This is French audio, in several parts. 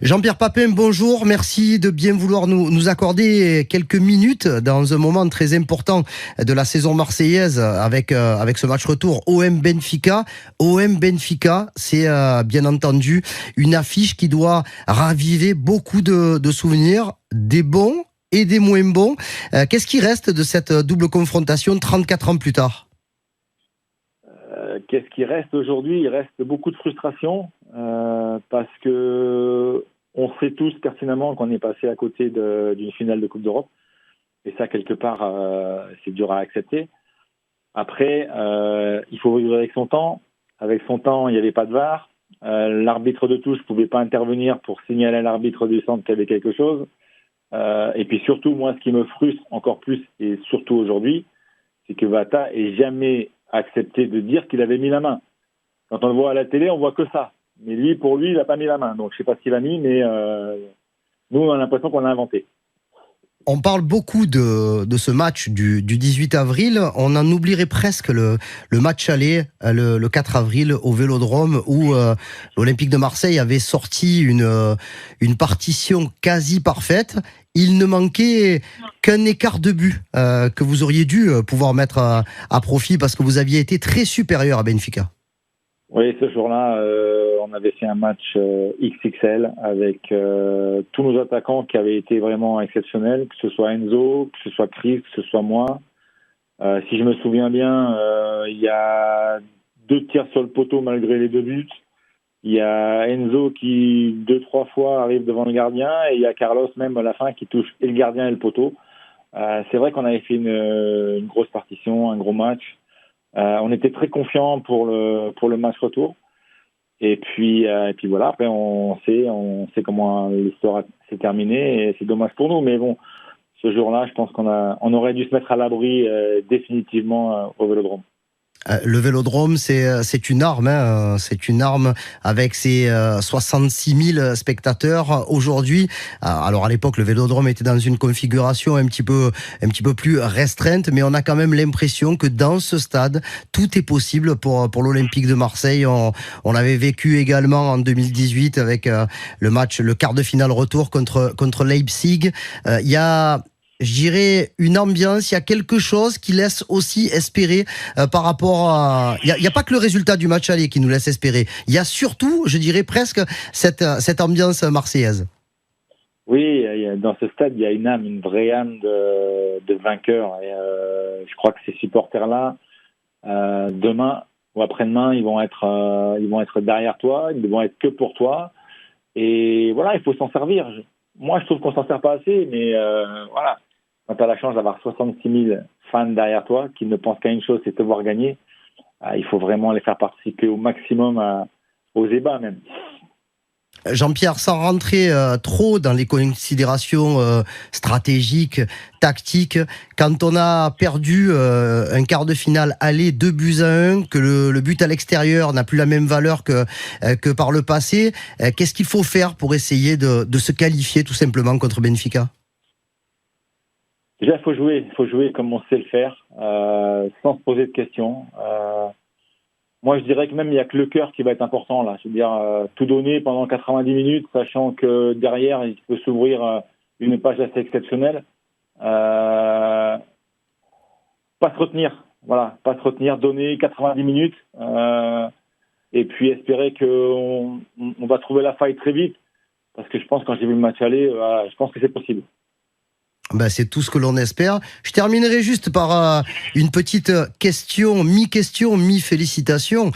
Jean-Pierre Papin, bonjour. Merci de bien vouloir nous accorder quelques minutes dans un moment très important de la saison marseillaise avec ce match retour OM Benfica. OM Benfica, c'est bien entendu une affiche qui doit raviver beaucoup de souvenirs, des bons et des moins bons. Qu'est-ce qui reste de cette double confrontation 34 ans plus tard? Qu'est-ce qui reste aujourd'hui? Il reste beaucoup de frustration parce que on sait tous pertinemment qu'on est passé à côté d'une finale de Coupe d'Europe. Et ça, quelque part, c'est dur à accepter. Après, il faut vivre avec son temps. Avec son temps, il n'y avait pas de VAR. L'arbitre de touche ne pouvait pas intervenir pour signaler à l'arbitre du centre qu'il y avait quelque chose. Et puis surtout, moi, ce qui me frustre encore plus, et surtout aujourd'hui, c'est que Vata n'ait jamais accepté de dire qu'il avait mis la main. Quand on le voit à la télé, on voit que ça. Mais lui, pour lui, il n'a pas mis la main. Donc, je ne sais pas ce qu'il a mis, mais nous, on a l'impression qu'on l'a inventé. On parle beaucoup de ce match du 18 avril. On en oublierait presque le match aller, le 4 avril, au Vélodrome, où l'Olympique de Marseille avait sorti une partition quasi parfaite. Il ne manquait qu'un écart de but que vous auriez dû pouvoir mettre à profit parce que vous aviez été très supérieur à Benfica. Oui, ce jour-là, on avait fait un match XXL avec tous nos attaquants qui avaient été vraiment exceptionnels, que ce soit Enzo, que ce soit Chris, que ce soit moi. Si je me souviens bien, il y a 2 tirs sur le poteau malgré les 2 buts. Il y a Enzo qui 2-3 fois arrive devant le gardien et il y a Carlos même à la fin qui touche et le gardien et le poteau. C'est vrai qu'on avait fait une grosse partition, un gros match. On était très confiants pour le match retour. Et puis voilà, après on sait comment l'histoire s'est terminée et c'est dommage pour nous. Mais bon, ce jour-là, je pense on aurait dû se mettre à l'abri définitivement au Vélodrome. Le Vélodrome, c'est une arme, hein. C'est une arme avec ses 66 000 spectateurs aujourd'hui. Alors à l'époque, le Vélodrome était dans une configuration un petit peu plus restreinte, mais on a quand même l'impression que dans ce stade, tout est possible pour l'Olympique de Marseille. On l'avait vécu également en 2018 avec le quart de finale retour contre Leipzig. Il y a, je dirais, une ambiance, il y a quelque chose qui laisse aussi espérer par rapport à... Il y a pas que le résultat du match aller qui nous laisse espérer. Il y a surtout, je dirais presque, cette ambiance marseillaise. Oui, dans ce stade, il y a une âme, une vraie âme de vainqueur. Et je crois que ces supporters-là, demain ou après-demain, ils vont être derrière toi, ils ne vont être que pour toi. Et voilà, il faut s'en servir. Moi, je trouve qu'on s'en sert pas assez, mais voilà. Quand tu as la chance d'avoir 66 000 fans derrière toi qui ne pensent qu'à une chose, c'est te voir gagner, il faut vraiment les faire participer au maximum aux ébats même. Jean-Pierre, sans rentrer trop dans les considérations stratégiques, tactiques, quand on a perdu un quart de finale aller 2-1, que le but à l'extérieur n'a plus la même valeur que par le passé, qu'est-ce qu'il faut faire pour essayer de se qualifier tout simplement contre Benfica? Déjà, il faut jouer comme on sait le faire, sans se poser de questions. Moi, je dirais que même il n'y a que le cœur qui va être important là. Je veux dire, tout donner pendant 90 minutes, sachant que derrière, il peut s'ouvrir une page assez exceptionnelle. Pas se retenir, voilà, pas se retenir, donner 90 minutes, et puis espérer qu'on va trouver la faille très vite. Parce que je pense, quand j'ai vu le match aller, je pense que c'est possible. Ben, c'est tout ce que l'on espère. Je terminerai juste par une petite question, mi-félicitation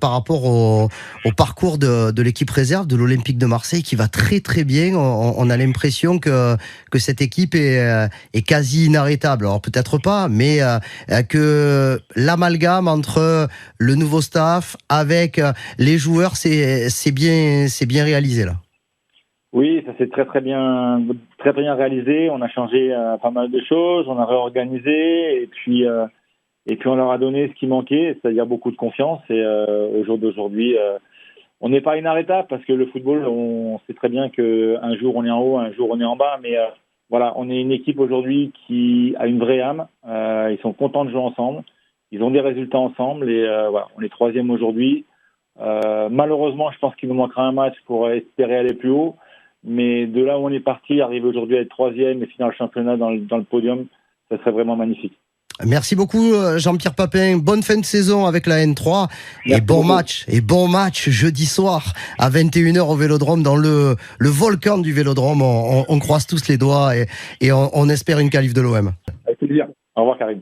par rapport au parcours de l'équipe réserve de l'Olympique de Marseille qui va très très bien. On a l'impression que cette équipe est quasi inarrêtable. Alors peut-être pas, mais que l'amalgame entre le nouveau staff avec les joueurs, c'est bien réalisé là. Oui, ça s'est très bien réalisé. On a changé pas mal de choses, on a réorganisé et puis on leur a donné ce qui manquait, c'est-à-dire beaucoup de confiance. Et au jour d'aujourd'hui, on n'est pas inarrêtable parce que le football, on sait très bien qu'un jour on est en haut, un jour on est en bas, mais voilà, on est une équipe aujourd'hui qui a une vraie âme. Ils sont contents de jouer ensemble, ils ont des résultats ensemble et voilà, on est 3e aujourd'hui. Malheureusement, je pense qu'il nous manquera un match pour espérer aller plus haut. Mais de là où on est parti, arriver aujourd'hui à être 3e et finir le championnat dans le podium, ça serait vraiment magnifique. Merci beaucoup Jean-Pierre Papin. Bonne fin de saison avec la N3 et bon match jeudi soir à 21h au Vélodrome dans le volcan du Vélodrome. On croise tous les doigts et on espère une qualif de l'OM. Avec plaisir. Au revoir Karim.